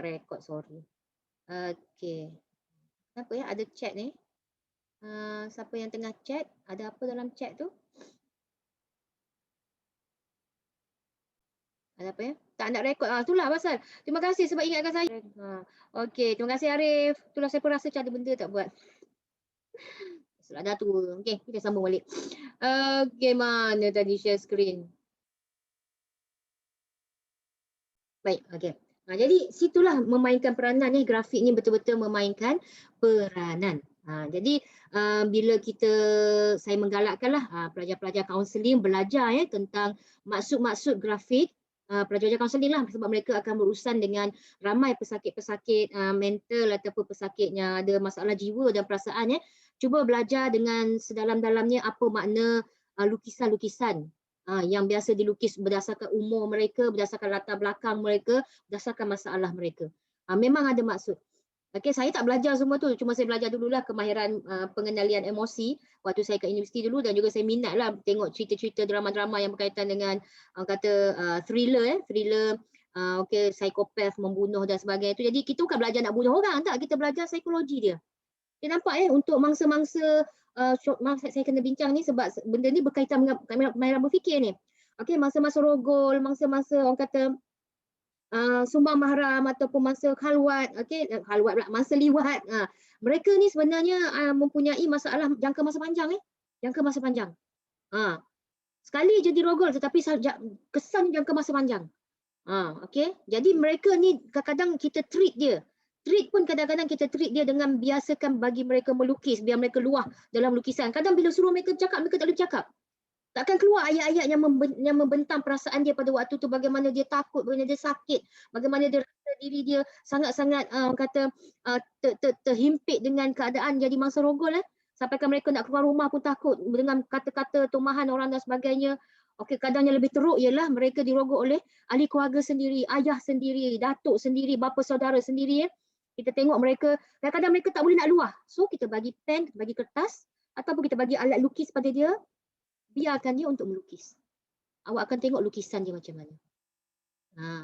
Record, sorry. Okey. Kenapa ya ada chat ni? Siapa yang tengah chat? Ada apa dalam chat tu? Ada apa ya? Tak nak rekod. Itulah pasal. Terima kasih sebab ingatkan saya. Okey, terima kasih Arif. Itulah saya pun rasa macam ada benda tak buat. Dah tua. Okey, kita sambung balik. Okey, mana tadi share screen? Baik, okey. Jadi situlah memainkan peranan ni, grafik ni betul-betul memainkan peranan. Jadi bila saya menggalakkanlah pelajar-pelajar kaunseling belajar tentang maksud-maksud grafik, pelajar-pelajar kaunseling lah, sebab mereka akan berurusan dengan ramai pesakit-pesakit mental ataupun pesakitnya ada masalah jiwa dan perasaan. Cuba belajar dengan sedalam-dalamnya apa makna lukisan-lukisan yang biasa dilukis berdasarkan umur mereka, berdasarkan latar belakang mereka, berdasarkan masalah mereka. Memang ada maksud. Okey, saya tak belajar semua tu, cuma saya belajar dululah kemahiran pengendalian emosi waktu saya kat universiti dulu, dan juga saya minatlah tengok cerita-cerita drama-drama yang berkaitan dengan thriller, okey, psikopat, membunuh dan sebagainya tu. Jadi kita bukan belajar nak bunuh orang, tak, kita belajar psikologi dia. Dia nampak untuk mangsa-mangsa saya kena bincang ni sebab benda ni berkaitan dengan kemahiran berfikir ni. Okey, mangsa-mangsa rogol, mangsa-mangsa orang kata sumbang mahram ataupun mangsa khalwat, okey, khalwat pula, mangsa liwat. Mereka ni sebenarnya mempunyai masalah jangka masa panjang jangka masa panjang. Sekali je dirogol tetapi kesan jangka masa panjang. Okey. Jadi mereka ni kadang-kadang kita treat dia. Treat pun kadang-kadang kita treat dia dengan biasakan bagi mereka melukis, biar mereka luah dalam lukisan. Kadang bila suruh mereka cakap, mereka tak boleh cakap. Takkan keluar ayat-ayat yang membentang perasaan dia pada waktu tu, bagaimana dia takut, bagaimana dia sakit, bagaimana dia rasa diri dia sangat-sangat terhimpit dengan keadaan jadi mangsa rogol. Sampaikan mereka nak keluar rumah pun takut dengan kata-kata tomahan orang dan sebagainya. Okey, kadang yang lebih teruk ialah mereka dirogol oleh ahli keluarga sendiri, ayah sendiri, datuk sendiri, bapa saudara sendiri. Kita tengok mereka, kadang-kadang mereka tak boleh nak luah. So kita bagi pen, kita bagi kertas, ataupun kita bagi alat lukis pada dia, biarkan dia untuk melukis. Awak akan tengok lukisan dia macam mana.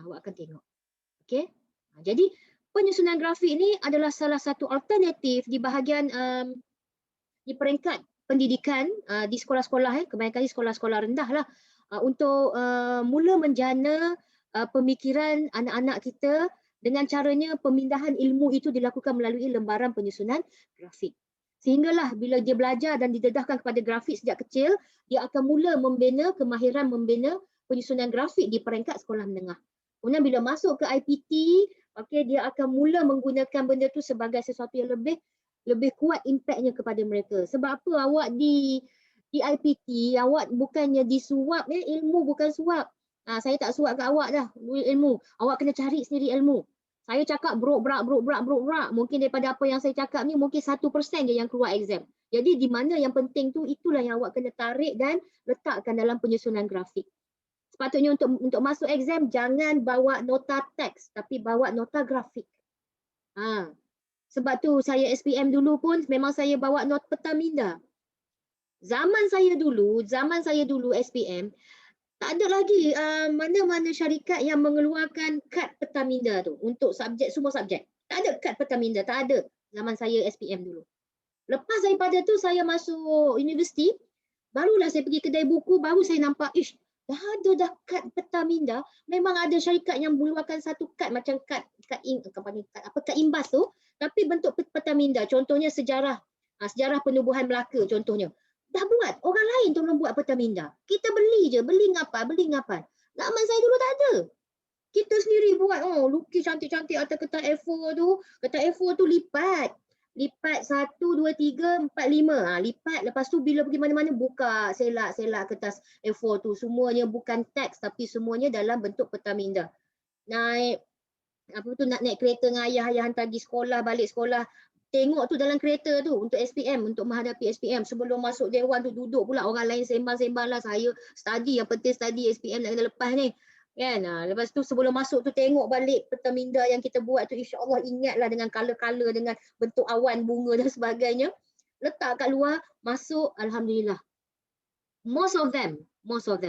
Awak akan tengok. Okey. Jadi penyusunan grafik ini adalah salah satu alternatif di bahagian di peringkat pendidikan di sekolah-sekolah, kebanyakan di sekolah-sekolah rendah lah, untuk mula menjana pemikiran anak-anak kita dengan caranya pemindahan ilmu itu dilakukan melalui lembaran penyusunan grafik. Sehinggalah bila dia belajar dan didedahkan kepada grafik sejak kecil, dia akan mula membina kemahiran membina penyusunan grafik di peringkat sekolah menengah. Kemudian bila masuk ke IPT, okey, dia akan mula menggunakan benda tu sebagai sesuatu yang lebih kuat impaknya kepada mereka. Sebab apa awak di IPT, awak bukannya disuap ilmu, bukan suap. Saya tak suap kat awak dah ilmu. Awak kena cari sendiri ilmu. Saya cakap brok-brak. Mungkin daripada apa yang saya cakap ni mungkin 1% je yang keluar exam. Jadi di mana yang penting tu, itulah yang awak kena tarik dan letakkan dalam penyusunan grafik. Sepatutnya untuk masuk exam jangan bawa nota teks tapi bawa nota grafik. Sebab tu saya SPM dulu pun memang saya bawa not peta minda. Zaman saya dulu SPM, tak ada lagi mana-mana syarikat yang mengeluarkan kad peta minda tu untuk semua subjek. Tak ada kad peta minda, tak ada zaman saya SPM dulu. Lepas daripada tu saya masuk universiti, barulah saya pergi kedai buku, baru saya nampak, dah ada kad peta minda. Memang ada syarikat yang mengeluarkan satu kad macam kad imbas tu, tapi bentuk peta minda. Contohnya sejarah penubuhan Melaka contohnya. Dah buat, orang lain tolong buat peta minda. Kita beli je, beli ngapan. Zaman saya dulu tak ada. Kita sendiri buat, lukis cantik-cantik atas kertas A4 tu. Kertas A4 tu lipat 1, 2, 3, 4, 5. Lipat, lepas tu bila pergi mana-mana buka, selak kertas A4 tu. Semuanya bukan teks tapi semuanya dalam bentuk peta minda. Naik kereta dengan ayah hantar pergi sekolah, balik sekolah. Tengok tu dalam kereta tu untuk SPM, untuk menghadapi SPM. Sebelum masuk dewan tu duduk pula orang lain sembang-sembang lah. Saya study, yang penting study SPM nak kena lepas ni. Kan? Lepas tu sebelum masuk tu tengok balik peta minda yang kita buat tu, insya-Allah ingatlah dengan color-color, dengan bentuk awan, bunga dan sebagainya. Letak kat luar, masuk, alhamdulillah. Most of them,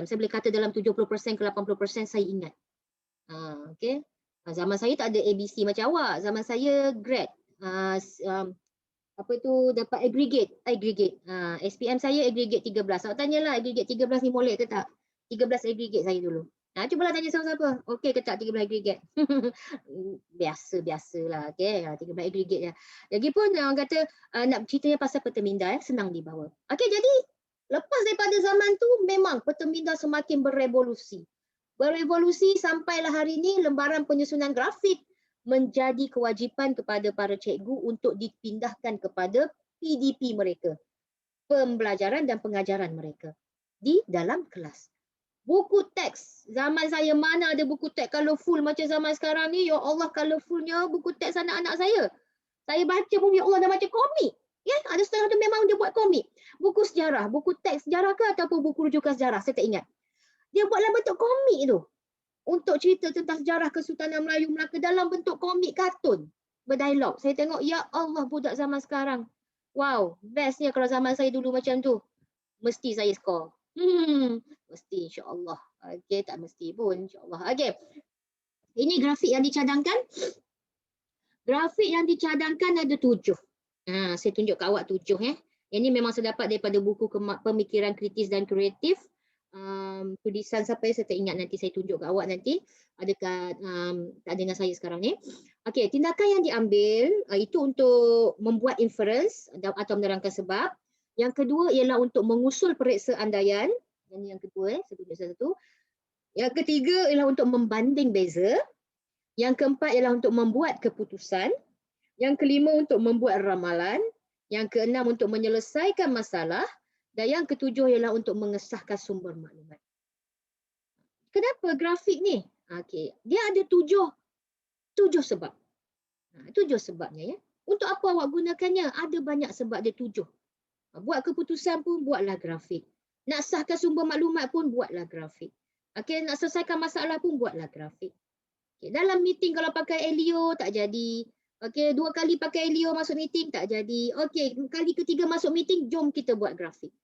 saya boleh kata dalam 70% ke 80% saya ingat. Okey. Zaman saya tak ada ABC macam awak. Zaman saya grade. Apa tu dapat aggregate. SPM saya aggregate 13. Awak tanyalah aggregate 13 ni molek ke tak? 13 aggregate saya dulu. Cubalah tanya siapa-siapa. Okey ke tak 13 aggregate? Biasa-biasalah. Okey, 13 aggregate je. Lagipun orang kata nak ceritanya pasal Peterminda senang dibawa. Okey, jadi lepas daripada zaman tu memang Peterminda semakin berevolusi. Berevolusi sampailah hari ini lembaran penyusunan grafik menjadi kewajipan kepada para cikgu untuk dipindahkan kepada PDP mereka, pembelajaran dan pengajaran mereka di dalam kelas. Buku teks, zaman saya mana ada buku teks colourful macam zaman sekarang ni. Ya Allah, colourfulnya buku teks anak-anak saya. Saya baca pun ya Allah dah macam komik. Ya, ada setengah tu memang dia buat komik. Buku sejarah, buku teks sejarah ke ataupun buku rujukan sejarah, saya tak ingat. Dia buatlah bentuk komik tu. Untuk cerita tentang sejarah Kesultanan Melayu Melaka dalam bentuk komik kartun berdialog. Saya tengok, ya Allah budak zaman sekarang. Wow, bestnya kalau zaman saya dulu macam tu. Mesti saya skor. Mesti insya-Allah. Okey, tak mesti pun insya-Allah. Okey. Ini grafik yang dicadangkan. Grafik yang dicadangkan ada 7. Saya tunjuk kat awak 7 . Ini memang saya dapat daripada buku Pemikiran Kritis dan Kreatif. Tulisan siapa saya tak ingat, nanti saya tunjuk ke awak nanti. Ada kat tak ada dengan saya sekarang ni. Okey, tindakan yang diambil itu untuk membuat inference atau menerangkan sebab. Yang kedua ialah untuk mengusul periksa andaian. Yang kedua saya tunjuk satu. Yang ketiga ialah untuk membanding beza. Yang keempat ialah untuk membuat keputusan. Yang kelima untuk membuat ramalan. Yang keenam untuk menyelesaikan masalah. Dan yang ketujuh ialah untuk mengesahkan sumber maklumat. Kenapa grafik ni? Okey, dia ada tujuh sebab. 7 sebabnya ya. Untuk apa awak gunakannya? Ada banyak sebab dia 7. Buat keputusan pun buatlah grafik. Nak sahkan sumber maklumat pun buatlah grafik. Okey, nak selesaikan masalah pun buatlah grafik. Okay, dalam meeting kalau pakai Elio tak jadi. Okey, 2 kali pakai Elio masuk meeting tak jadi. Okey, kali ketiga masuk meeting, jom kita buat grafik.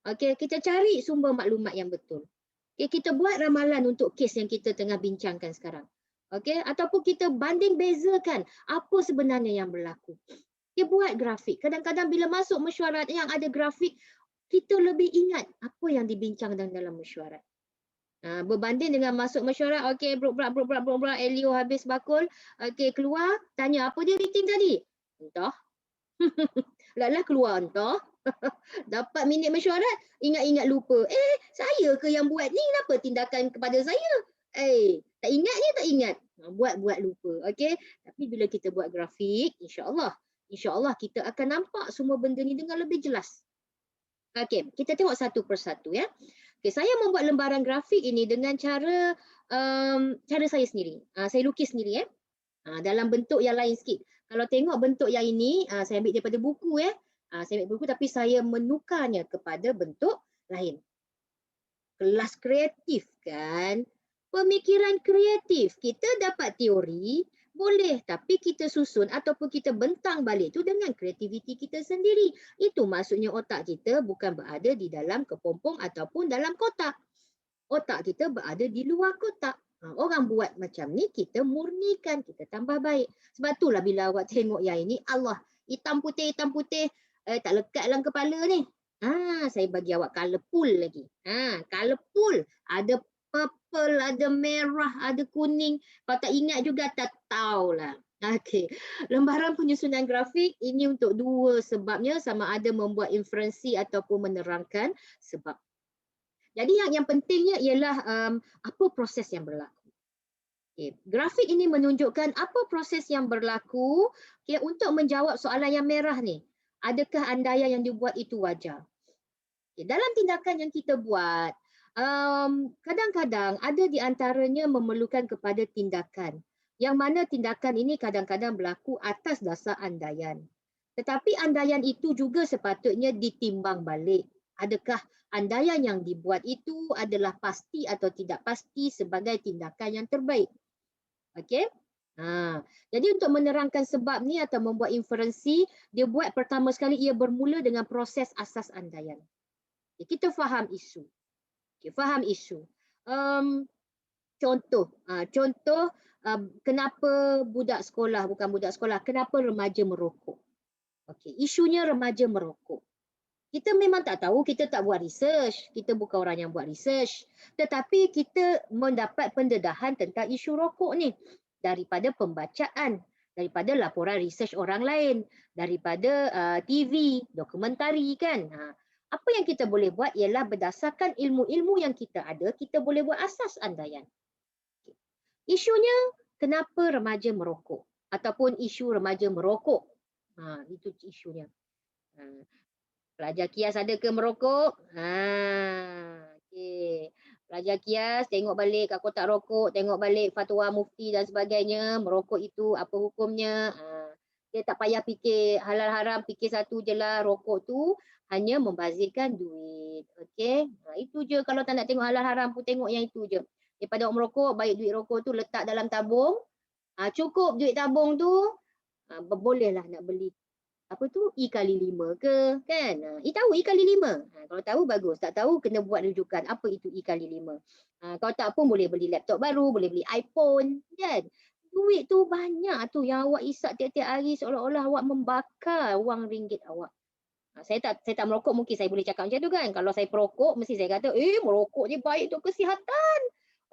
Okey, kita cari sumber maklumat yang betul. Okey, kita buat ramalan untuk kes yang kita tengah bincangkan sekarang. Okey, ataupun kita banding bezakan apa sebenarnya yang berlaku. Dia buat grafik. Kadang-kadang bila masuk mesyuarat yang ada grafik, kita lebih ingat apa yang dibincangkan dalam mesyuarat. Berbanding dengan masuk mesyuarat, okey, brok-brak, Elio habis bakul, okey, keluar, tanya apa dia meeting tadi? Entah. Lah keluar entah. Dapat minit mesyuarat, ingat-ingat lupa. Saya ke yang buat ni? Kenapa tindakan kepada saya? Tak ingat ni, tak ingat. Buat lupa. Okey. Tapi bila kita buat grafik, insya-Allah kita akan nampak semua benda ni dengan lebih jelas. Okey, kita tengok satu persatu ya. Okey, saya membuat lembaran grafik ini dengan cara saya sendiri. Saya lukis sendiri dalam bentuk yang lain sikit. Kalau tengok bentuk yang ini, saya ambil daripada buku ya. Saya ambil buku tapi saya menukarnya kepada bentuk lain. Kelas kreatif kan. Pemikiran kreatif. Kita dapat teori, boleh, tapi kita susun ataupun kita bentang balik tu dengan kreativiti kita sendiri. Itu maksudnya otak kita bukan berada di dalam kepompong ataupun dalam kotak. Otak kita berada di luar kotak. Orang buat macam ni, kita murnikan, kita tambah baik. Sebab itulah bila awak tengok yang ini, Allah, hitam putih, tak lekat dalam kepala ni. Saya bagi awak colourful lagi. Colourful. Ada purple, ada merah, ada kuning. Kalau tak ingat juga tak tahulah. Okey. Lembaran penyusunan grafik ini untuk 2 sebabnya, sama ada membuat inferensi ataupun menerangkan sebab. Jadi yang pentingnya ialah apa proses yang berlaku. Okay. Grafik ini menunjukkan apa proses yang berlaku untuk menjawab soalan yang merah ni. Adakah andaian yang dibuat itu wajar? Okay. Dalam tindakan yang kita buat, kadang-kadang ada di antaranya memerlukan kepada tindakan. Yang mana tindakan ini kadang-kadang berlaku atas dasar andaian. Tetapi andaian itu juga sepatutnya ditimbang balik. Adakah andaian yang dibuat itu adalah pasti atau tidak pasti sebagai tindakan yang terbaik. Okey? Jadi untuk menerangkan sebab ni atau membuat inferensi, dia buat pertama sekali ia bermula dengan proses asas andaian. Kita faham isu. Faham isu. Contoh kenapa budak sekolah, bukan budak sekolah, kenapa remaja merokok? Okey, isunya remaja merokok. Kita memang tak tahu, kita tak buat research, kita bukan orang yang buat research. Tetapi kita mendapat pendedahan tentang isu rokok ni daripada pembacaan, daripada laporan research orang lain, daripada TV, dokumentari kan. Apa yang kita boleh buat ialah berdasarkan ilmu-ilmu yang kita ada, kita boleh buat asas andaian. Isunya kenapa remaja merokok ataupun isu remaja merokok. Itu isunya. Pelajar KIAS ada ke merokok? Okey. Pelajar KIAS tengok balik kat kotak rokok, tengok balik fatwa mufti dan sebagainya, merokok itu apa hukumnya. Dia tak payah fikir halal haram, fikir satu je lah, rokok tu hanya membazirkan duit. Okey. Itu je, kalau tak nak tengok halal haram pun tengok yang itu je. Daripada awak merokok, baik duit rokok tu letak dalam tabung. Cukup duit tabung tu, bolehlah nak beli apa tu I x5 ke kan. Tahu I x5. Kalau tahu bagus, tak tahu kena buat rujukan apa itu I x5. Kalau tak pun boleh beli laptop baru, boleh beli iPhone kan. Duit tu banyak tu yang awak isap tiap-tiap hari seolah-olah awak membakar wang ringgit awak. Saya tak merokok, mungkin saya boleh cakap macam tu kan. Kalau saya perokok mesti saya kata merokok ni baik untuk kesihatan.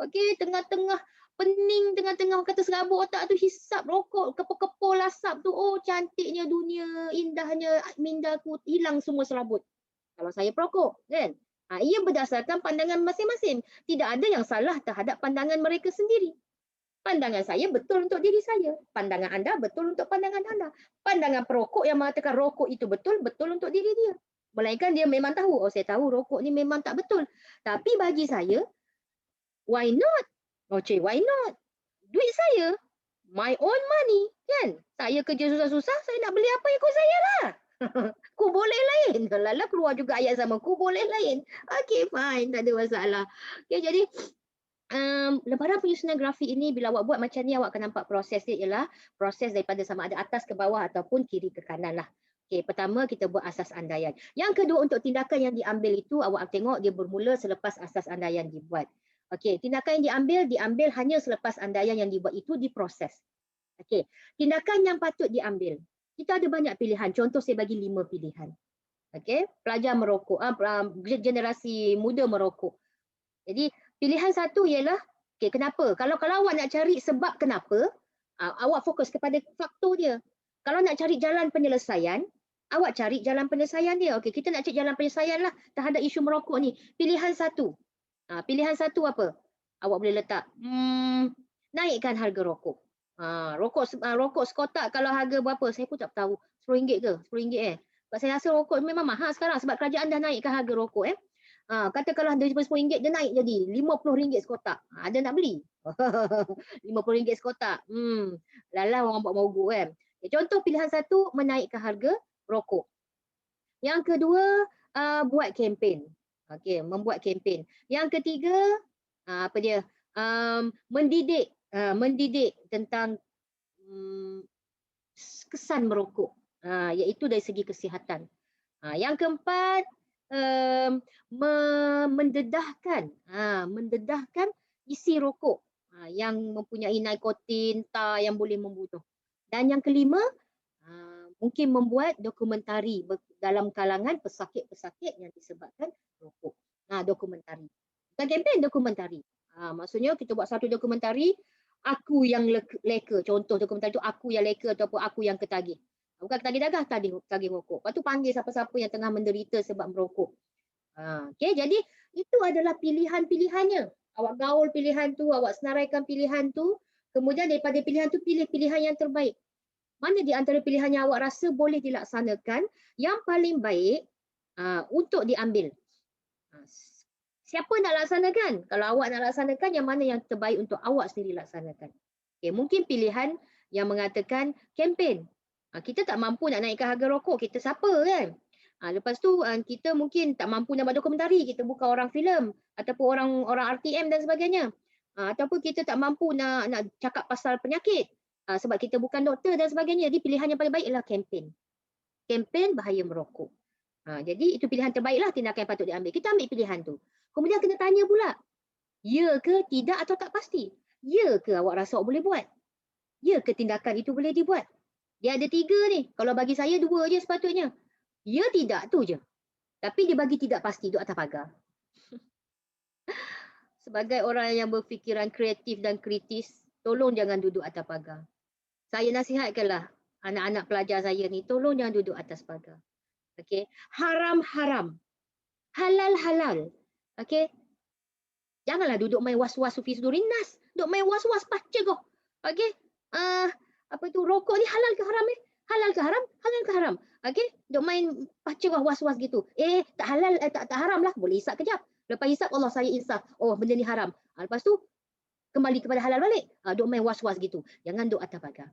Okey, tengah-tengah pening, tengah-tengah kata serabut otak tu, hisap rokok, kepul-kepul asap tu, cantiknya dunia, indahnya mindaku, hilang semua serabut. Kalau saya perokok kan. Ia berdasarkan pandangan masing-masing. Tidak ada yang salah terhadap pandangan mereka sendiri. Pandangan saya betul untuk diri saya. Pandangan anda betul untuk pandangan anda. Pandangan perokok yang mengatakan rokok itu betul, betul untuk diri dia. Melainkan dia memang tahu, saya tahu rokok ni memang tak betul. Tapi bagi saya, why not? Why not? Duit saya, my own money kan. Saya kerja susah-susah, saya nak beli apa ikut saya lah. Ku boleh lain. Lala keluar juga ayat sama, ku boleh lain. Okay, fine, tak ada masalah. Okay, jadi lebaran penyusunan grafik ini bila awak buat macam ni, awak akan nampak proses dia ialah proses daripada sama ada atas ke bawah ataupun kiri ke kanan lah. Okay, pertama kita buat asas andaian. Yang kedua, untuk tindakan yang diambil itu awak tengok dia bermula selepas asas andaian dibuat. Okey, tindakan yang diambil hanya selepas andaian yang dibuat itu diproses. Okey, tindakan yang patut diambil. Kita ada banyak pilihan. Contoh saya bagi 5 pilihan. Okey, pelajar merokok, generasi muda merokok. Jadi pilihan satu ialah kenapa? Kalau awak nak cari sebab kenapa, awak fokus kepada faktor dia. Kalau nak cari jalan penyelesaian, awak cari jalan penyelesaian dia. Okey, kita nak cari jalan penyelesaian lah terhadap isu merokok ni. Pilihan satu. Pilihan satu apa? Awak boleh letak naikkan harga rokok. Rokok sekotak kalau harga berapa? Saya pun tak tahu. RM10 ke? RM10 Sebab saya rasa rokok memang mahal sekarang sebab kerajaan dah naikkan harga rokok. Katakanlah daripada RM10 dia naik jadi RM50 sekotak. Ada nak beli? RM50 sekotak. Lala orang buat mogok kan. Contoh pilihan satu, menaikkan harga rokok. Yang kedua, buat kempen. Okey, membuat kempen. Yang ketiga, apa dia? Mendidik tentang kesan merokok, iaitu dari segi kesihatan. Yang keempat, mendedahkan isi rokok yang mempunyai nikotin, tar yang boleh membunuh. Dan yang kelima, mungkin membuat dokumentari dalam kalangan pesakit-pesakit yang disebabkan rokok. Dokumentari. Bukan kempen, dokumentari. Maksudnya kita buat satu dokumentari, aku yang leka. Contoh dokumentari itu aku yang leka ataupun aku yang ketagih. Bukan ketagih dagang, tagih rokok. Lepas tu panggil siapa-siapa yang tengah menderita sebab merokok. Okay, jadi itu adalah pilihan-pilihannya. Awak gaul pilihan tu, awak senaraikan pilihan tu. Kemudian daripada pilihan tu, pilih pilihan yang terbaik. Mana di antara pilihan yang awak rasa boleh dilaksanakan yang paling baik untuk diambil. Siapa nak laksanakan? Kalau awak nak laksanakan, yang mana yang terbaik untuk awak sendiri laksanakan. Okay, mungkin pilihan yang mengatakan kempen. Kita tak mampu nak naikkan harga rokok, kita siapa kan? Lepas tu kita mungkin tak mampu nak buat dokumentari, kita bukan orang filem ataupun orang RTM dan sebagainya. Ataupun kita tak mampu nak cakap pasal penyakit. Sebab kita bukan doktor dan sebagainya. Jadi pilihan yang paling baik ialah kempen. Kempen bahaya merokok. Jadi itu pilihan terbaiklah tindakan yang patut diambil. Kita ambil pilihan tu. Kemudian kena tanya pula, ya ke tidak atau tak pasti. Ya ke awak rasa awak boleh buat? Ya ke tindakan itu boleh dibuat? Dia ada 3 ni. Kalau bagi saya 2 je sepatutnya. Ya tidak tu je. Tapi dia bagi tidak pasti duduk atas pagar. Sebagai orang yang berfikiran kreatif dan kritis, tolong jangan duduk atas pagar. Saya nasihatkanlah anak-anak pelajar saya ni, tolong jangan duduk atas pagar. Okey, haram-haram, halal-halal. Okey, janganlah duduk main was-was sufi sudurin nas. Duduk main was-was baca kau. Okey, apa tu, rokok ni halal ke haram eh? Halal ke haram? Halal ke haram? Okey, duduk main baca kau was-was gitu. Tak halal, tak haram lah. Boleh hisap kejap. Lepas hisap, Allah saya insaf. Oh, benda ni haram. Lepas tu, kembali kepada halal balik. Duk main was-was gitu. Jangan duk atas pagar.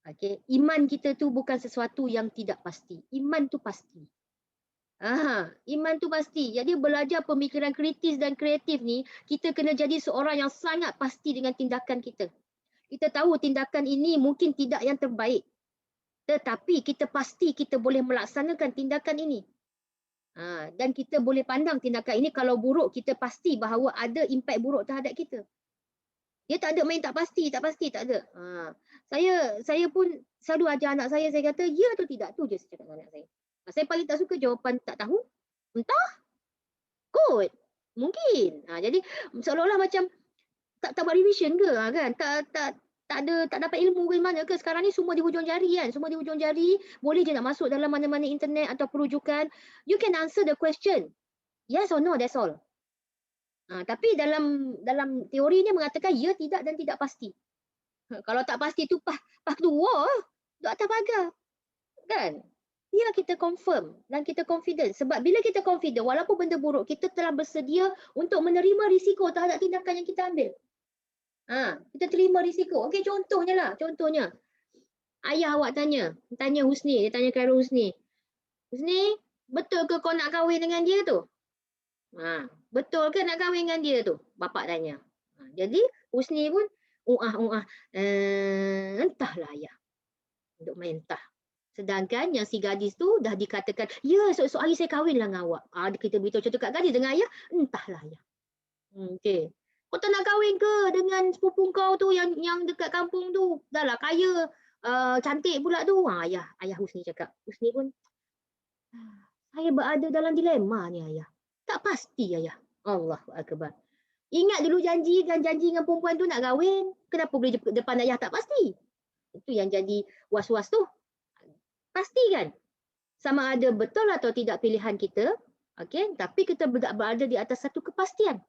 Okay. Iman kita tu bukan sesuatu yang tidak pasti. Iman tu pasti. Iman tu pasti. Jadi belajar pemikiran kritis dan kreatif ni, kita kena jadi seorang yang sangat pasti dengan tindakan kita. Kita tahu tindakan ini mungkin tidak yang terbaik. Tetapi kita pasti kita boleh melaksanakan tindakan ini. Dan kita boleh pandang tindakan ini kalau buruk, kita pasti bahawa ada impak buruk terhadap kita. Dia tak ada main tak pasti, tak ada. Saya pun selalu ajar anak saya kata, ya atau tidak, tu je saya cakap dengan anak saya. Saya paling tak suka jawapan tak tahu, entah, kot, mungkin. Jadi seolah-olah macam tak buat revision ke, kan? Tak dapat ilmu ke mana ke. Sekarang ni semua di hujung jari kan. Semua di hujung jari. Boleh je nak masuk dalam mana-mana internet atau perujukan. You can answer the question. Yes or no, that's all. Tapi dalam teorinya mengatakan ya, tidak dan tidak pasti. Kalau tak pasti tu pah dua duk atas pagar. Kan? Ya, kita confirm dan kita confident. Sebab bila kita confident, walaupun benda buruk, kita telah bersedia untuk menerima risiko terhadap tindakan yang kita ambil. Kita terima risiko. Okey, contohnya. Ayah awak tanya Husni, dia tanya Khairul Husni. Husni, betul ke kau nak kahwin dengan dia tu? Betul ke nak kahwin dengan dia tu? Bapak tanya. Jadi Husni pun entahlah ayah. Untuk main entah. Sedangkan yang si gadis tu dah dikatakan, ya, esok hari saya kahwinlah dengan awak. Kita beritahu contoh kat gadis dengan ayah, entahlah ayah. Okey. Kau tak nak kahwin ke dengan sepupu kau tu yang dekat kampung tu? Dah lah kaya, cantik pula tu. Ayah Husni cakap. Husni pun, saya berada dalam dilema ni ayah. Tak pasti ayah. Allahu Akbar. Ingat dulu janji dengan perempuan tu nak kahwin. Kenapa boleh depan ayah tak pasti? Itu yang jadi was-was tu. Pasti kan? Sama ada betul atau tidak pilihan kita. Okay? Tapi kita berada di atas satu kepastian.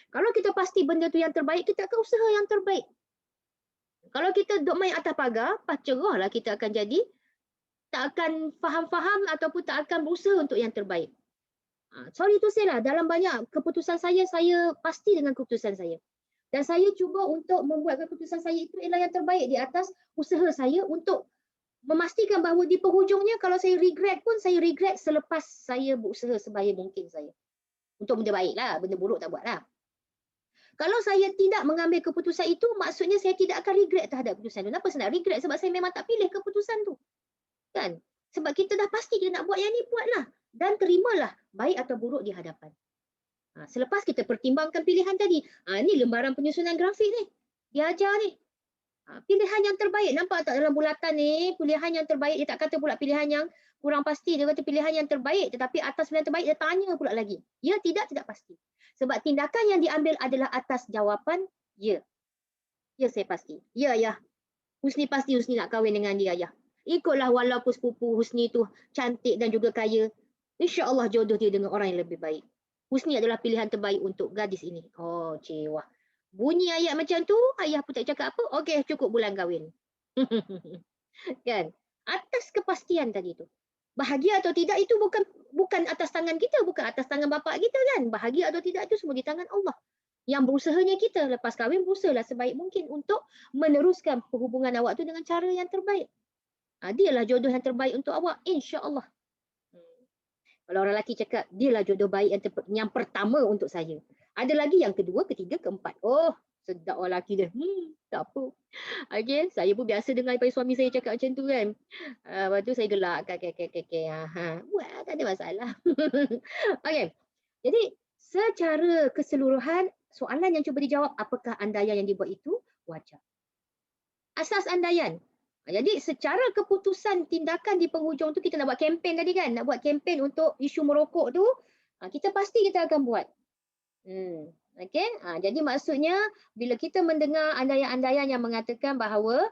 Kalau kita pasti benda tu yang terbaik, kita akan usaha yang terbaik. Kalau kita duk main atas pagar, cerahlah kita akan jadi. Tak akan faham-faham ataupun tak akan berusaha untuk yang terbaik. Sorry to say lah, dalam banyak keputusan saya pasti dengan keputusan saya. Dan saya cuba untuk membuat keputusan saya itu ialah yang terbaik di atas usaha saya untuk memastikan bahawa di penghujungnya kalau saya regret pun, saya regret selepas saya berusaha sebaik mungkin saya. Untuk benda baik lah, benda buruk tak buat lah. Kalau saya tidak mengambil keputusan itu, maksudnya saya tidak akan regret terhadap keputusan itu. Kenapa saya nak regret? Sebab saya memang tak pilih keputusan tu. Kan? Sebab kita dah pasti kita nak buat yang ni, buatlah. Dan terimalah baik atau buruk di hadapan. Selepas kita pertimbangkan pilihan tadi. Ni lembaran penyusunan grafik ni. Dia ajar ni. Pilihan yang terbaik. Nampak tak dalam bulatan ni? Pilihan yang terbaik. Dia tak kata pula pilihan yang kurang pasti. Dia kata pilihan yang terbaik. Tetapi atas pilihan terbaik, dia tanya pula lagi. Ya, tidak pasti. Sebab tindakan yang diambil adalah atas jawapan ya. Ya, saya pasti. Ya, ayah. Husni pasti Husni nak kahwin dengan dia, ayah. Ikutlah walaupun sepupu Husni tu cantik dan juga kaya. InsyaAllah jodoh dia dengan orang yang lebih baik. Husni adalah pilihan terbaik untuk gadis ini. Oh, cewah. Bunyi ayat macam tu, ayah pun tak cakap apa. Okey, cukup bulan kahwin. Kan? Atas kepastian tadi tu. Bahagia atau tidak itu bukan atas tangan kita, bukan atas tangan bapak kita kan. Bahagia atau tidak itu semua di tangan Allah. Yang berusahanya kita lepas kahwin berusahalah sebaik mungkin untuk meneruskan hubungan awak tu dengan cara yang terbaik. Dialah jodoh yang terbaik untuk awak, insya-Allah. Kalau orang lelaki cakap, dialah jodoh baik yang pertama untuk saya. Ada lagi yang kedua, ketiga, keempat. Oh, sedap orang lelaki dia. Tak apa. Okay, saya pun biasa dengar daripada suami saya cakap macam tu kan. Lepas tu saya gelak. Buat, tak ada masalah. Okay. Jadi, secara keseluruhan, soalan yang cuba dijawab, apakah andaian yang dibuat itu wajar. Asas andaian. Jadi secara keputusan tindakan di penghujung tu kita nak buat kempen tadi kan, nak buat kempen untuk isu merokok tu, kita pasti kita akan buat. Okey, jadi maksudnya bila kita mendengar andaian-andaian yang mengatakan bahawa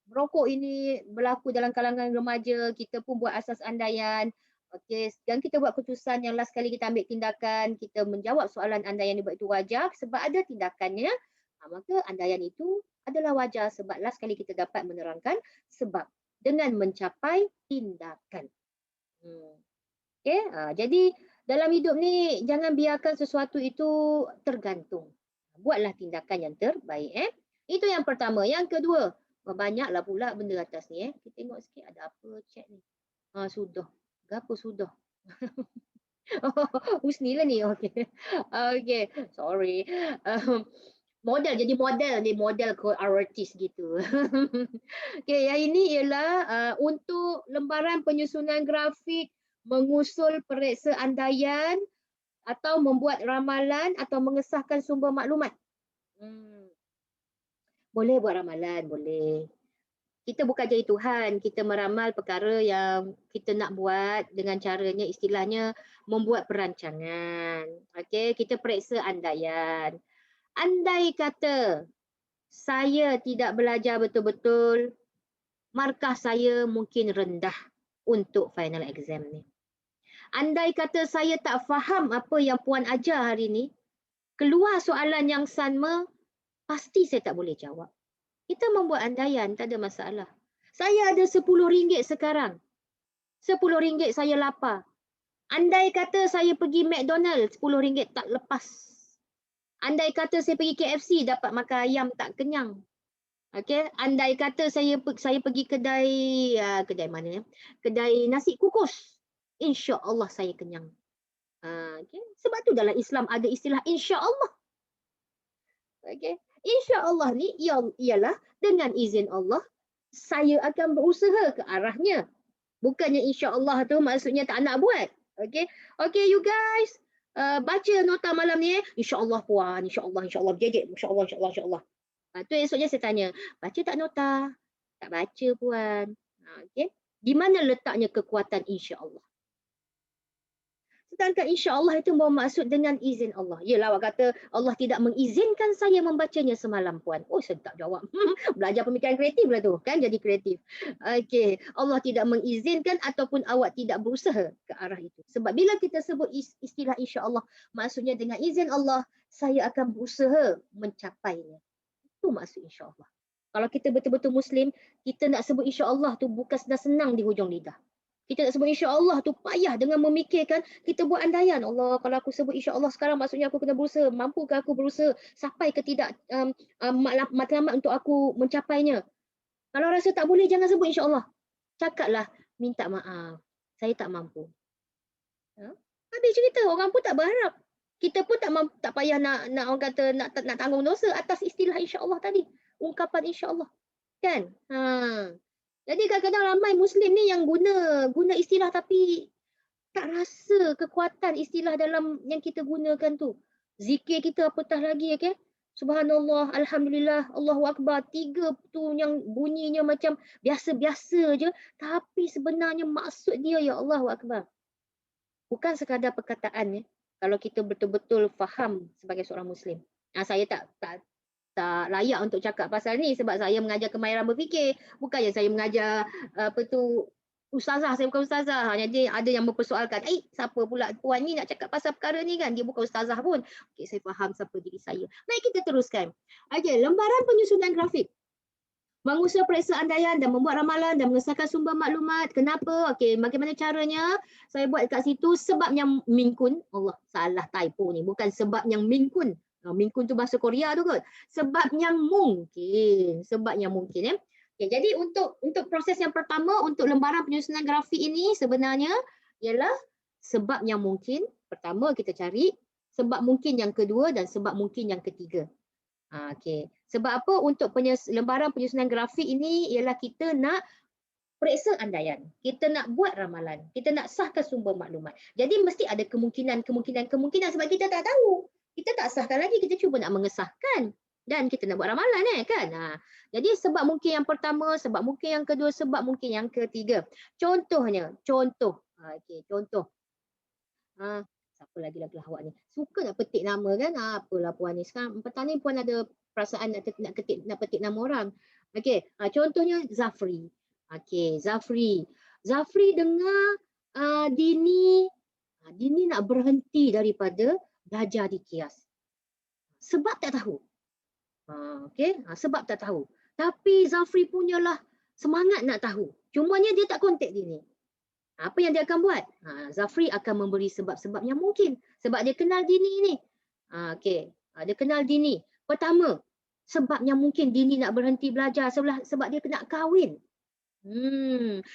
merokok ini berlaku dalam kalangan remaja, kita pun buat asas andaian. Okey, dan kita buat keputusan yang last kali kita ambil tindakan, kita menjawab soalan andaian yang dibuat itu wajar sebab ada tindakannya, maka andaian itu adalah wajar sebab last kali kita dapat menerangkan sebab dengan mencapai tindakan. Okey, jadi dalam hidup ni jangan biarkan sesuatu itu tergantung. Buatlah tindakan yang terbaik. Itu yang pertama. Yang kedua, banyaklah pula benda atas ni. Kita tengok sikit ada apa chat ni. Sudah. Gapo sudah? Husni lah ni. Okey. Okey, sorry. Model jadi model ni, model artis gitu. Okey, yang ini ialah untuk lembaran penyusunan grafik, mengusul periksa andaian atau membuat ramalan atau mengesahkan sumber maklumat. Boleh buat ramalan, boleh. Kita bukan jadi Tuhan, kita meramal perkara yang kita nak buat dengan caranya istilahnya membuat perancangan. Okey, kita periksa andaian. Andai kata saya tidak belajar betul-betul, markah saya mungkin rendah untuk final exam ni. Andai kata saya tak faham apa yang puan ajar hari ni, keluar soalan yang sama, pasti saya tak boleh jawab. Kita membuat andaian, tak ada masalah. Saya ada RM10 sekarang. RM10 saya lapar. Andai kata saya pergi McDonald, RM10 tak lepas. Andai kata saya pergi KFC, dapat makan ayam tak kenyang. Okey, andai kata saya pergi kedai mana ya? Kedai nasi kukus. Insya-Allah saya kenyang. Okay. Sebab tu dalam Islam ada istilah insya-Allah. Okey. Insya-Allah ni ialah dengan izin Allah saya akan berusaha ke arahnya. Bukannya insya-Allah tu maksudnya tak nak buat. Okey. Okey you guys, baca nota malam ni. Insya-Allah puan, insya-Allah berjejek, insya-Allah insya-Allah. Tu esoknya saya tanya, baca tak nota? Tak baca puan. Okey. Di mana letaknya kekuatan insya-Allah? Sedangkan insya-Allah itu bermaksud dengan izin Allah. Yalah awak kata Allah tidak mengizinkan saya membacanya semalam puan. Oh saya tak jawab. Belajar pemikiran kreatif lah tu kan, jadi kreatif. Okey, Allah tidak mengizinkan ataupun awak tidak berusaha ke arah itu. Sebab bila kita sebut istilah insya-Allah, maksudnya dengan izin Allah saya akan berusaha mencapainya. Itu maksud insya-Allah. Kalau kita betul-betul Muslim, kita nak sebut insya-Allah tu bukan senang-senang di hujung lidah. Kita nak sebut insya-Allah tu payah dengan memikirkan, kita buat andaian. Allah, kalau aku sebut insya-Allah sekarang maksudnya aku kena berusaha. Mampukah aku berusaha sampai ke tidak matlamat untuk aku mencapainya? Kalau rasa tak boleh, jangan sebut insya-Allah. Cakaplah, minta maaf. Saya tak mampu. Habis cerita, orang pun tak berharap. Kita pun tak payah nak orang kata nak tanggung dosa atas istilah insya-Allah tadi. Ungkapan insya-Allah. Kan? Jadi kadang-kadang ramai Muslim ni yang guna istilah tapi tak rasa kekuatan istilah dalam yang kita gunakan tu. Zikir kita apatah lagi, okay? Subhanallah, Alhamdulillah, Allahu Akbar. 3 tu yang bunyinya macam biasa-biasa je. Tapi sebenarnya maksud dia, ya Allahu Akbar. Bukan sekadar perkataan ya. Kalau kita betul-betul faham sebagai seorang Muslim. Saya tak layak untuk cakap pasal ni sebab saya mengajar kemahiran berfikir. Bukannya saya mengajar ustazah, saya bukan ustazah. Jadi ada yang mempersoalkan, siapa pula puan ni nak cakap pasal perkara ni kan? Dia bukan ustazah pun. Okey, saya faham siapa diri saya. Baik, kita teruskan. Okey, lembaran penyusunan grafik. Mengusul periksa andaian dan membuat ramalan dan mengesahkan sumber maklumat. Kenapa? Okey, bagaimana caranya? Saya buat kat situ sebabnya mingkun. Allah, salah typo ni. Bukan sebab yang mingkun. Mingkun tu bahasa Korea tu kot. Sebab yang mungkin. Sebab yang mungkin. Okay, jadi untuk proses yang pertama, untuk lembaran penyusunan grafik ini sebenarnya ialah sebab yang mungkin. Pertama kita cari. Sebab mungkin yang kedua dan sebab mungkin yang ketiga. Okay. Sebab apa? Untuk lembaran penyusunan grafik ini ialah kita nak periksa andaian. Kita nak buat ramalan. Kita nak sahkan sumber maklumat. Jadi mesti ada kemungkinan sebab kita tak tahu. Kita tak sahkan lagi, kita cuba nak mengesahkan. Dan kita nak buat ramalan kan. Jadi sebab mungkin yang pertama, sebab mungkin yang kedua, sebab mungkin yang ketiga. Contohnya, contoh. Contoh. Siapa lagi awak ni? Suka nak petik nama kan? Apalah puan ni. Sekarang petang ni puan ada perasaan nak petik nama orang. Contohnya Zafri. Zafri dengar Dini nak berhenti daripada belajar di KIAS. Sebab tak tahu. Sebab tak tahu. Tapi Zafri punyalah semangat nak tahu. Cumanya dia tak kontak Dini. Apa yang dia akan buat? Zafri akan memberi sebab-sebab yang mungkin. Sebab dia kenal Dini ni. Dia kenal Dini. Pertama, sebab yang mungkin Dini nak berhenti belajar sebab dia nak kahwin.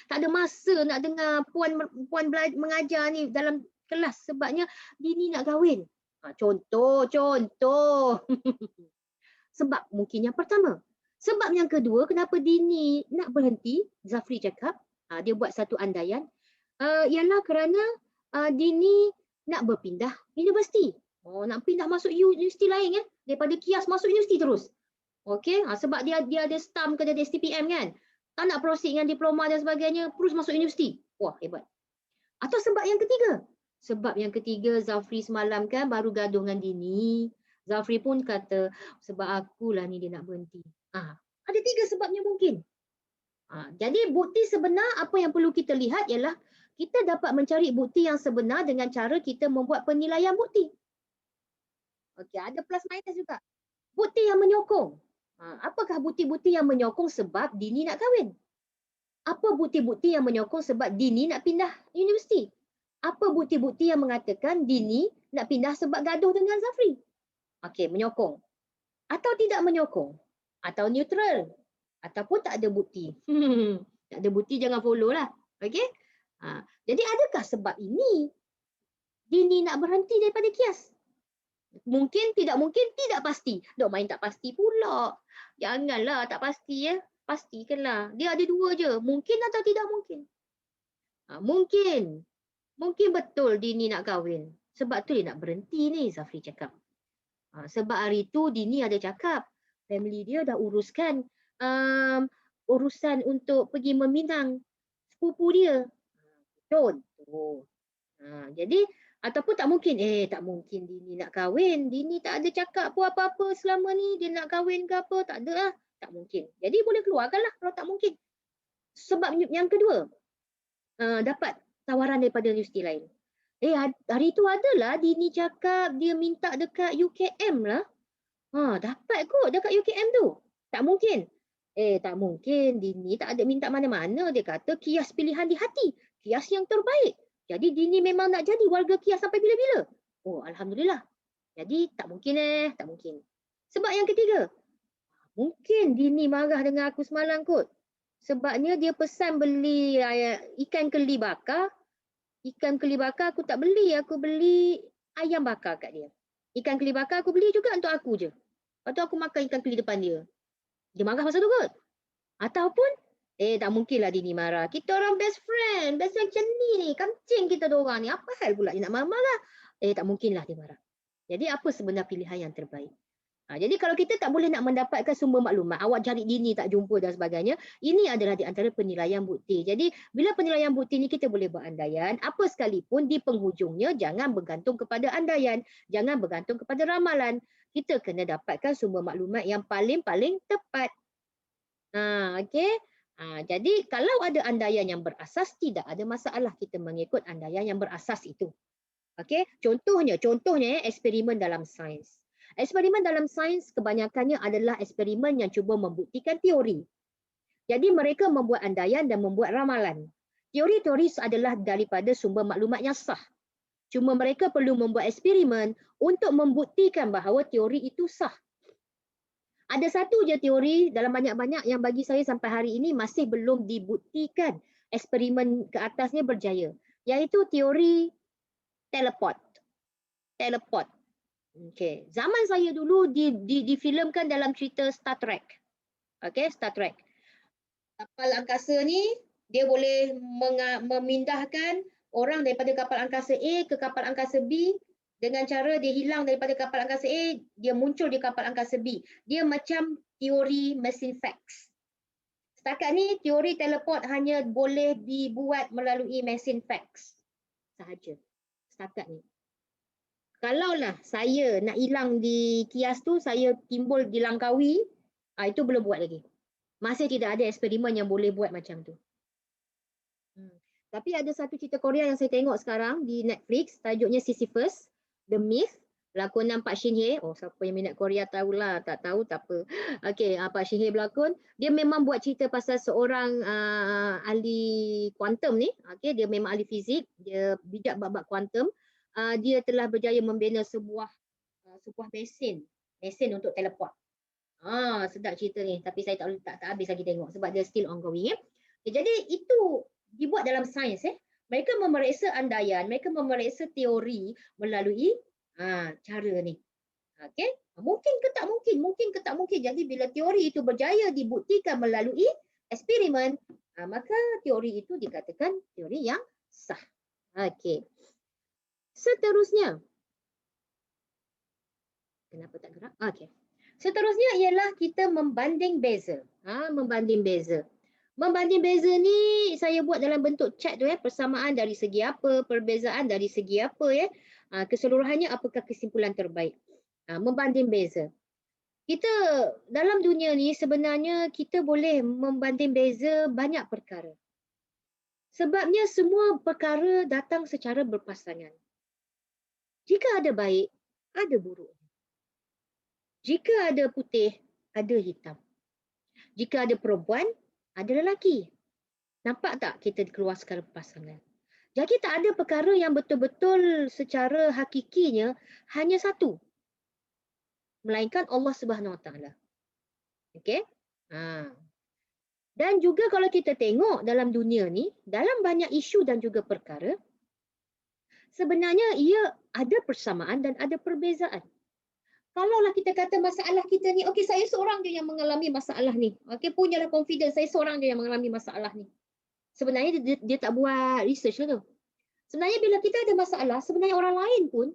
Tak ada masa nak dengar puan mengajar ni dalam kelas sebabnya Dini nak kahwin. Contoh. Sebab mungkin yang pertama. Sebab yang kedua, kenapa Dini nak berhenti? Zafri cakap, dia buat satu andaian. Ialah kerana Dini nak berpindah universiti. Nak pindah masuk universiti lain daripada KIAS masuk universiti terus. Sebab dia ada STAM ke, dia ada STPM kan. Tak nak proceed dengan diploma dan sebagainya, terus masuk universiti. Wah, hebat. Atau sebab yang ketiga. Sebab yang ketiga, Zafri semalam kan baru gaduh dengan Dini. Zafri pun kata, sebab akulah ni dia nak berhenti. Ada 3 sebabnya mungkin. Jadi bukti sebenar apa yang perlu kita lihat ialah kita dapat mencari bukti yang sebenar dengan cara kita membuat penilaian bukti. Ada plus minus juga. Bukti yang menyokong. Apakah bukti-bukti yang menyokong sebab Dini nak kahwin? Apa bukti-bukti yang menyokong sebab Dini nak pindah universiti? Apa bukti-bukti yang mengatakan Dini nak pindah sebab gaduh dengan Zafri? Menyokong. Atau tidak menyokong? Atau neutral? Ataupun tak ada bukti? Tak ada bukti jangan follow lah. Jadi adakah sebab ini Dini nak berhenti daripada KIAS? Mungkin, tidak pasti. Dok main tak pasti pula. Janganlah tak pasti Pastikanlah. Dia ada 2 je. Mungkin atau tidak mungkin. Mungkin betul Dini nak kahwin. Sebab tu dia nak berhenti ni, Zafri cakap. Sebab hari tu Dini ada cakap. Family dia dah uruskan urusan untuk pergi meminang sepupu dia. Contoh. Jadi ataupun tak mungkin Dini nak kahwin. Dini tak ada cakap pun apa-apa selama ni dia nak kahwin ke apa, tak ada lah. Tak mungkin. Jadi boleh keluarkanlah kalau tak mungkin. Sebab yang kedua, dapat tawaran daripada universiti lain. Hari tu adalah Dini cakap dia minta dekat UKM lah. Dapat kot dekat UKM tu. Tak mungkin. Tak mungkin. Dini tak ada minta mana-mana. Dia kata KIAS pilihan di hati. KIAS yang terbaik. Jadi Dini memang nak jadi warga KIAS sampai bila-bila. Alhamdulillah. Jadi tak mungkin tak mungkin. Sebab yang ketiga. Mungkin Dini marah dengan aku semalam kot. Sebabnya dia pesan beli ikan keli bakar. Ikan keli bakar aku tak beli. Aku beli ayam bakar kat dia. Ikan keli bakar aku beli juga untuk aku je. Lepas tu aku makan ikan keli depan dia. Dia marah masa tu kot. Ataupun, tak mungkinlah Dini marah. Kita orang best friend. Best friend macam ni. Kancing kita diorang ni. Apa hal pula dia nak marah-marah? Tak mungkinlah dia marah. Jadi apa sebenar pilihan yang terbaik? Jadi kalau kita tak boleh nak mendapatkan sumber maklumat, awak cari Dini tak jumpa dan sebagainya, ini adalah di antara penilaian bukti. Jadi bila penilaian bukti ni kita boleh buat andaian, apa sekalipun di penghujungnya jangan bergantung kepada andaian, jangan bergantung kepada ramalan. Kita kena dapatkan sumber maklumat yang paling-paling tepat. Jadi kalau ada andaian yang berasas, tidak ada masalah kita mengikut andaian yang berasas itu. Contohnya eksperimen dalam sains. Eksperimen dalam sains kebanyakannya adalah eksperimen yang cuba membuktikan teori. Jadi mereka membuat andaian dan membuat ramalan. Teori-teori adalah daripada sumber maklumat yang sah. Cuma mereka perlu membuat eksperimen untuk membuktikan bahawa teori itu sah. Ada satu je teori dalam banyak-banyak yang bagi saya sampai hari ini masih belum dibuktikan eksperimen ke atasnya berjaya. Iaitu teori teleport. Zaman saya dulu difilmkan dalam cerita Star Trek. Star Trek. Kapal angkasa ni Dia boleh memindahkan orang daripada kapal angkasa A ke kapal angkasa B dengan cara dia hilang daripada kapal angkasa A, dia muncul di kapal angkasa B. Dia macam teori mesin fax. Setakat ni teori teleport hanya boleh dibuat melalui mesin fax sahaja. Setakat ni. Kalaulah saya nak hilang di Kias tu, saya timbul di Langkawi, itu belum buat lagi. Masih tidak ada eksperimen yang boleh buat macam tu. Tapi ada satu cerita Korea yang saya tengok sekarang di Netflix, tajuknya Sisyphus, The Myth, lakonan Pak Shin Hye. Oh, siapa yang minat Korea tahulah, tak tahu tak apa. Okey, Pak Shin Hye berlakon. Dia memang buat cerita pasal seorang ahli kuantum ni. Okey, dia memang ahli fizik, dia bijak bab-bab kuantum. Dia telah berjaya membina sebuah mesin untuk teleport. Sedap cerita ni, tapi saya tak habis lagi tengok sebab dia still ongoing. Jadi itu dibuat dalam sains. Mereka memeriksa andaian, mereka memeriksa teori melalui cara ni. Okey, mungkin ke tak mungkin, mungkin ke tak mungkin. Jadi bila teori itu berjaya dibuktikan melalui eksperimen, maka teori itu dikatakan teori yang sah. Okey. Seterusnya. Kenapa tak gerak? Okey. Seterusnya ialah kita membanding beza. Membanding beza. Membanding beza ni saya buat dalam bentuk chat tu persamaan dari segi apa, perbezaan dari segi apa keseluruhannya apakah kesimpulan terbaik. Membanding beza. Kita dalam dunia ni sebenarnya kita boleh membanding beza banyak perkara. Sebabnya semua perkara datang secara berpasangan. Jika ada baik, ada buruk. Jika ada putih, ada hitam. Jika ada perempuan, ada lelaki. Nampak tak kita keluar secara pasangan? Jadi tak ada perkara yang betul-betul secara hakikinya hanya satu. Melainkan Allah Subhanahu Wa Taala. Okey? Dan juga kalau kita tengok dalam dunia ni, dalam banyak isu dan juga perkara, sebenarnya ia ada persamaan dan ada perbezaan. Kalaulah kita kata masalah kita ni, okey saya seorang je yang mengalami masalah ni. Okey, punyalah confidence saya seorang je yang mengalami masalah ni. Sebenarnya dia tak buat research lah tu. Sebenarnya bila kita ada masalah, sebenarnya orang lain pun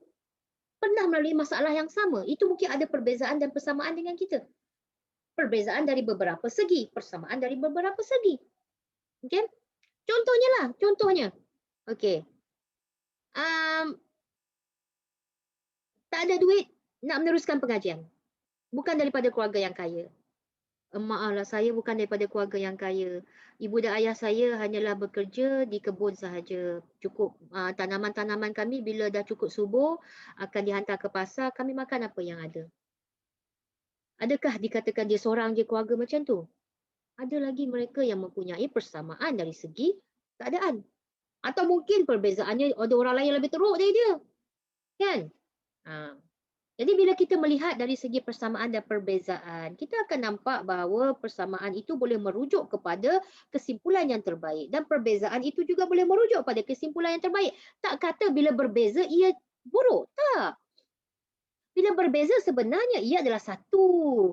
pernah melalui masalah yang sama. Itu mungkin ada perbezaan dan persamaan dengan kita. Perbezaan dari beberapa segi, persamaan dari beberapa segi. Okey? Contohnya. Okey. Tak ada duit nak meneruskan pengajian. Bukan daripada keluarga yang kaya. Maaflah, saya bukan daripada keluarga yang kaya. Ibu dan ayah saya hanyalah bekerja di kebun sahaja. Cukup tanaman-tanaman kami bila dah cukup subur akan dihantar ke pasar, kami makan apa yang ada. Adakah dikatakan dia seorang je keluarga macam tu? Ada lagi mereka yang mempunyai persamaan dari segi keadaan. Atau mungkin perbezaannya ada orang lain yang lebih teruk dari dia. Kan? Jadi bila kita melihat dari segi persamaan dan perbezaan, kita akan nampak bahawa persamaan itu boleh merujuk kepada kesimpulan yang terbaik dan perbezaan itu juga boleh merujuk pada kesimpulan yang terbaik. Tak kata bila berbeza ia buruk, tak. Bila berbeza sebenarnya ia adalah satu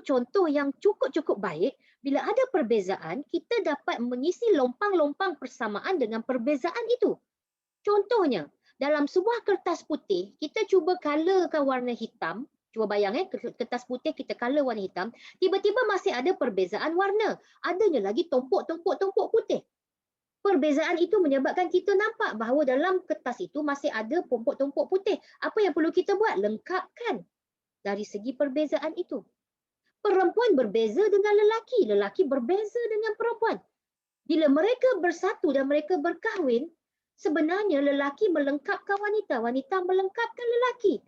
contoh yang cukup baik. Bila ada perbezaan, kita dapat mengisi lompang-lompang persamaan dengan perbezaan itu. Contohnya, dalam sebuah kertas putih, kita cuba colorkan warna hitam. Cuba bayang kertas putih kita color warna hitam. Tiba-tiba masih ada perbezaan warna. Adanya lagi tumpuk-tumpuk putih. Perbezaan itu menyebabkan kita nampak bahawa dalam kertas itu masih ada tumpuk-tumpuk putih. Apa yang perlu kita buat? Lengkapkan dari segi perbezaan itu. Perempuan berbeza dengan lelaki. Lelaki berbeza dengan perempuan. Bila mereka bersatu dan mereka berkahwin, sebenarnya lelaki melengkapkan wanita, wanita melengkapkan lelaki.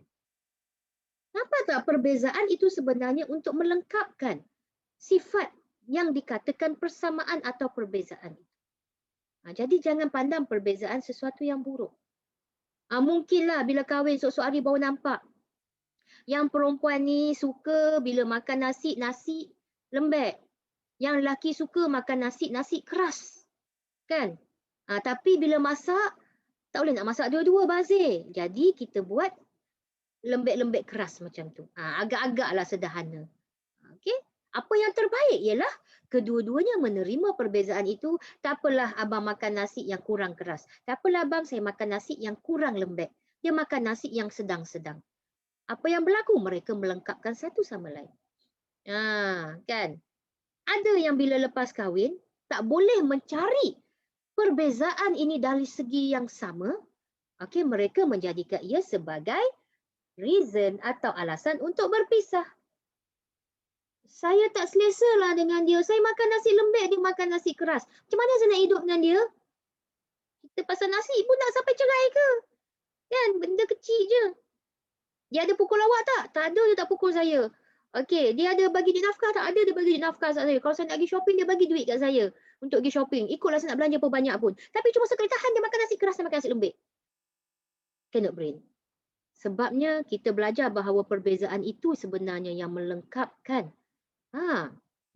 Nampak tak perbezaan itu sebenarnya untuk melengkapkan sifat yang dikatakan persamaan atau perbezaan. Jadi jangan pandang perbezaan sesuatu yang buruk. Mungkinlah bila kahwin esok hari baru nampak. Yang perempuan ni suka bila makan nasi lembek. Yang lelaki suka makan nasi keras. Kan? Tapi bila masak, tak boleh nak masak dua-dua bazir. Jadi kita buat lembek-lembek keras macam tu. Agak-agaklah sederhana. Okey? Apa yang terbaik ialah kedua-duanya menerima perbezaan itu. Tak apalah abang makan nasi yang kurang keras. Tak apalah abang saya makan nasi yang kurang lembek. Dia makan nasi yang sedang-sedang. Apa yang berlaku? Mereka melengkapkan satu sama lain. Kan? Ada yang bila lepas kahwin tak boleh mencari perbezaan ini dari segi yang sama. Okey, mereka menjadikan ia sebagai reason atau alasan untuk berpisah. Saya tak selesa lah dengan dia. Saya makan nasi lembek, dia makan nasi keras. Macam mana saya nak hidup dengan dia? Kita pasal nasi pun nak sampai cerai ke? Kan? Benda kecil je. Dia ada pukul awak tak? Tak ada, dia tak pukul saya. Okey, dia ada bagi duit nafkah tak? Ada, dia bagi duit nafkah kat saya. Kalau saya nak pergi shopping, dia bagi duit kat saya untuk pergi shopping. Ikutlah saya nak belanja apa banyak pun. Tapi cuma sekali tahan dia makan nasi keras dan makan nasi lembek. Cannot brain. Sebabnya kita belajar bahawa perbezaan itu sebenarnya yang melengkapkan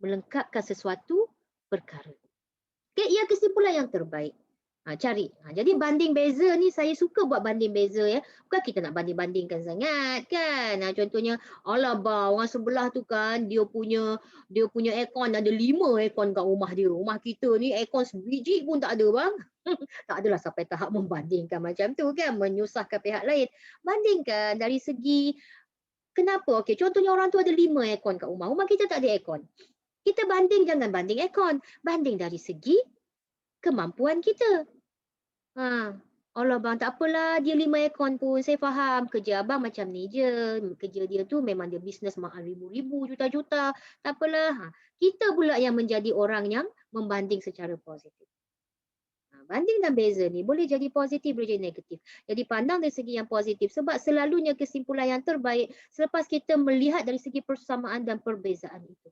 melengkapkan sesuatu perkara. Okay, ia kesimpulan yang terbaik. Cari. Jadi banding beza ni saya suka buat banding beza ya. Bukan kita nak banding-bandingkan sangat kan. Contohnya, alah bang, orang sebelah tu kan dia punya aircon ada 5 aircon kat rumah dia. Rumah kita ni aircon sebiji pun tak ada bang. Tak adalah sampai tahap membandingkan macam tu kan, menyusahkan pihak lain. Bandingkan dari segi kenapa? Okey, contohnya orang tu ada 5 aircon kat rumah. Rumah kita tak ada aircon. Kita banding, jangan banding aircon. Banding dari segi kemampuan kita. Allah bang, tak apalah dia 5 aircon pun. Saya faham kerja abang macam ni je. Kerja dia tu memang dia bisnes mahal ribu-ribu, juta-juta. Tak apalah. Kita pula yang menjadi orang yang membanding secara positif. Banding dan beza ni boleh jadi positif, boleh jadi negatif. Jadi pandang dari segi yang positif sebab selalunya kesimpulan yang terbaik selepas kita melihat dari segi persamaan dan perbezaan itu.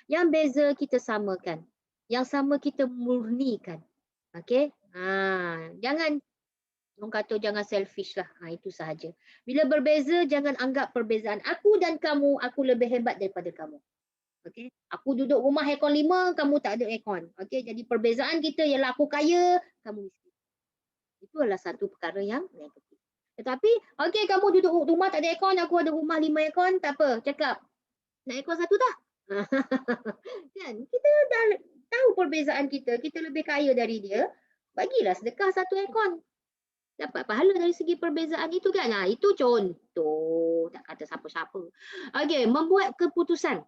Yang beza kita samakan. Yang sama kita murnikan. Okey? Jangan orang kata jangan selfish lah. Itu sahaja. Bila berbeza jangan anggap perbezaan aku dan kamu, aku lebih hebat daripada kamu. Okey, aku duduk rumah aircon 5, kamu tak ada aircon. Okey, jadi perbezaan kita ialah aku kaya, kamu miskin. Itu adalah satu perkara yang negatif. Tetapi, okey kamu duduk rumah tak ada aircon, aku ada rumah 5 aircon, tak apa, cakap. Nak aircon satu tak? Kan? Kita dah tahu perbezaan kita lebih kaya dari dia, bagilah sedekah satu aircon. Dapat pahala dari segi perbezaan itu kan? Itu contoh, tak kata siapa-siapa. Okey, membuat keputusan.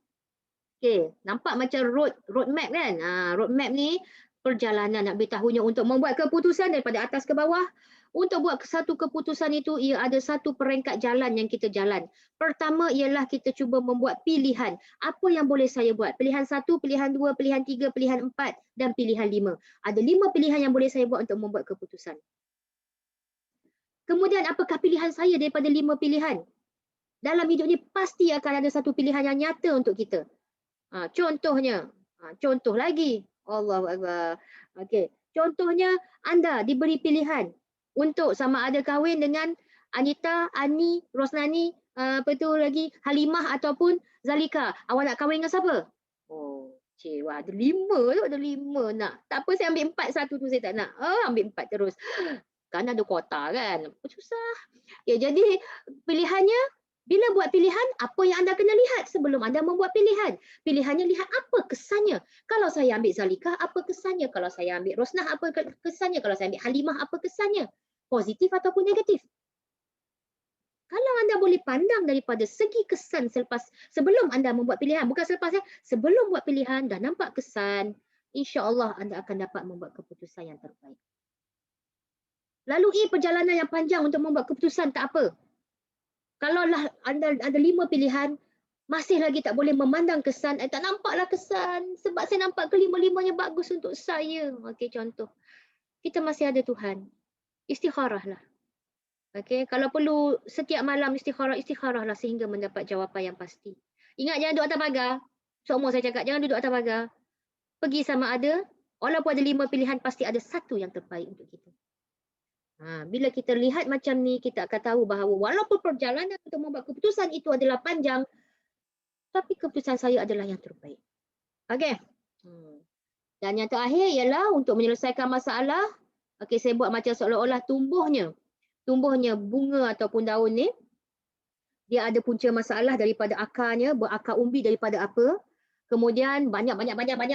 Okey, nampak macam road map kan? Road map ni perjalanan nak beritahunya untuk membuat keputusan daripada atas ke bawah. Untuk buat satu keputusan itu, ia ada satu peringkat jalan yang kita jalan. Pertama ialah kita cuba membuat pilihan. Apa yang boleh saya buat? Pilihan 1, pilihan 2, pilihan 3, pilihan 4 dan pilihan 5. Ada 5 pilihan yang boleh saya buat untuk membuat keputusan. Kemudian apakah pilihan saya daripada 5 pilihan? Dalam hidup ni pasti akan ada satu pilihan yang nyata untuk kita. Contohnya, contoh lagi. Allahu Akbar. Okey, contohnya anda diberi pilihan untuk sama ada kahwin dengan Anita, Ani, Rosnani, apa tu lagi, Halimah ataupun Zalika. Awak nak kahwin dengan siapa? Wah, ada 5 tu, ada 5 nak. Tak apa saya ambil 4, satu tu saya tak nak. Ambil 4 terus. Kan ada kuota kan. Susah. Ya, jadi pilihannya bila buat pilihan, apa yang anda kena lihat sebelum anda membuat pilihan? Pilihannya lihat apa kesannya. Kalau saya ambil Zalika, apa kesannya? Kalau saya ambil Rosnah, apa kesannya? Kalau saya ambil Halimah, apa kesannya? Positif ataupun negatif? Kalau anda boleh pandang daripada segi kesan sebelum anda membuat pilihan, bukan selepas sebelum buat pilihan dah nampak kesan, insya-Allah anda akan dapat membuat keputusan yang terbaik. Lalui perjalanan yang panjang untuk membuat keputusan tak apa. Kalaulah anda ada 5 pilihan, masih lagi tak boleh memandang kesan, tak nampaklah kesan sebab saya nampak kelima-limanya bagus untuk saya. Okey, contoh. Kita masih ada Tuhan. Istikharahlah. Okey, kalau perlu setiap malam istikharahlah sehingga mendapat jawapan yang pasti. Ingat jangan duduk atas pagar. Seumur saya cakap jangan duduk atas pagar. Pergi sama ada, walaupun ada 5 pilihan pasti ada satu yang terbaik untuk kita. Bila kita lihat macam ni, kita akan tahu bahawa walaupun perjalanan untuk membuat keputusan itu adalah panjang, tapi keputusan saya adalah yang terbaik. Okey. Dan yang terakhir ialah untuk menyelesaikan masalah. Okey, saya buat macam seolah-olah tumbuhnya bunga ataupun daun ni, dia ada punca masalah daripada akarnya, berakar umbi daripada apa? Kemudian banyak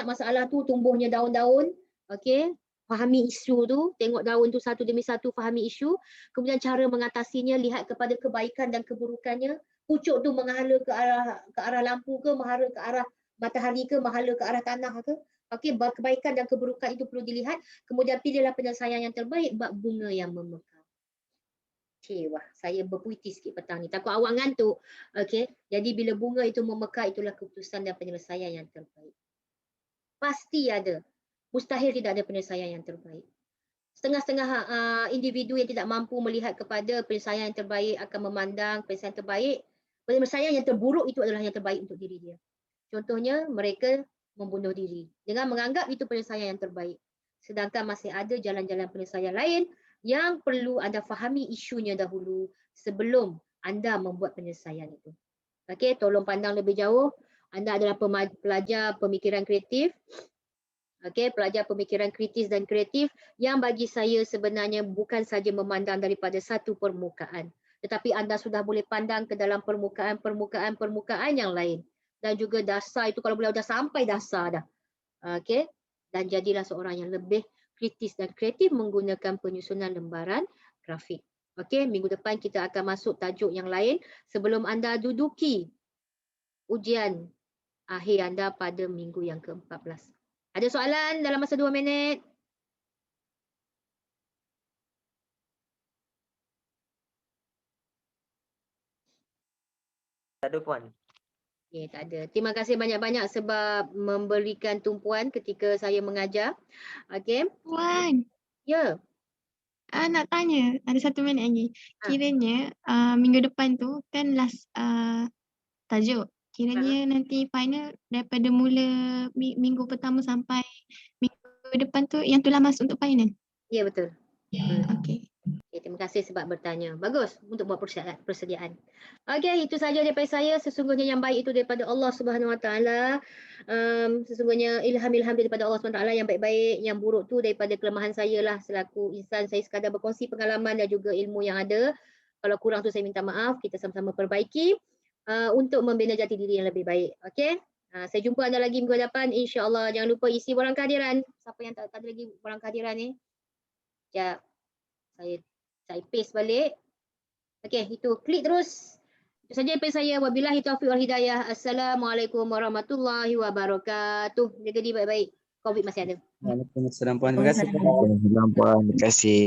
masalah tu, tumbuhnya daun-daun. Okey, fahami isu tu, tengok daun tu satu demi satu, fahami isu. Kemudian cara mengatasinya, lihat kepada kebaikan dan keburukannya. Pucuk tu menghala ke arah lampu ke, menghala ke arah matahari ke, menghala ke arah tanah ke. Okey, kebaikan dan keburukan itu perlu dilihat. Kemudian pilihlah penyelesaian yang terbaik, bab bunga yang memekar. Wah, saya berpuitis sikit petang ni. Takut awak ngantuk. Okey, jadi bila bunga itu memekar, itulah keputusan dan penyelesaian yang terbaik. Pasti ada. Mustahil tidak ada penyelesaian yang terbaik. Setengah-setengah individu yang tidak mampu melihat kepada penyelesaian yang terbaik akan memandang penyelesaian terbaik. Penyelesaian yang terburuk itu adalah yang terbaik untuk diri dia. Contohnya, mereka membunuh diri dengan menganggap itu penyelesaian yang terbaik. Sedangkan masih ada jalan-jalan penyelesaian lain yang perlu anda fahami isunya dahulu sebelum anda membuat penyelesaian itu. Okey, tolong pandang lebih jauh. Anda adalah pelajar pemikiran kreatif. Okey, pelajar pemikiran kritis dan kreatif yang bagi saya sebenarnya bukan saja memandang daripada satu permukaan, tetapi anda sudah boleh pandang ke dalam permukaan yang lain. Dan juga dasar itu kalau boleh dah sampai dasar dah. Okey, dan jadilah seorang yang lebih kritis dan kreatif menggunakan penyusunan lembaran grafik. Okey, minggu depan kita akan masuk tajuk yang lain sebelum anda duduki ujian akhir anda pada minggu yang ke-14. Ada soalan dalam masa 2 minit? Tak ada puan. Okay, tak ada. Terima kasih banyak-banyak sebab memberikan tumpuan ketika saya mengajar. Okey. Puan, Ya. nak tanya, ada 1 minit lagi. Ha. Kiranya minggu depan tu kan last tajuk. Kiranya nanti final daripada mula minggu pertama sampai minggu depan tu yang tulah masuk untuk final. Ya, betul. Okey. Okay, terima kasih sebab bertanya. Bagus untuk buat persediaan. Okey, itu saja daripada saya. Sesungguhnya yang baik itu daripada Allah Subhanahu Wa Taala. Sesungguhnya ilham-ilham daripada Allah Subhanahu Wa Taala yang baik-baik, yang buruk tu daripada kelemahan saya lah selaku insan. Saya sekadar berkongsi pengalaman dan juga ilmu yang ada. Kalau kurang tu saya minta maaf. Kita sama-sama perbaiki untuk membina jati diri yang lebih baik. Okey. Saya jumpa anda lagi minggu depan insya-Allah. Jangan lupa isi borang kehadiran. Siapa yang tak ada lagi borang kehadiran ni? Sekejap. Saya paste balik. Okey, itu klik terus. Itu saja daripada saya. Wabillahi taufiq wal hidayah. Assalamualaikum warahmatullahi wabarakatuh. Jaga diri baik-baik. Covid masih ada. Waalaikumsalam puan. Terima kasih. Terima kasih.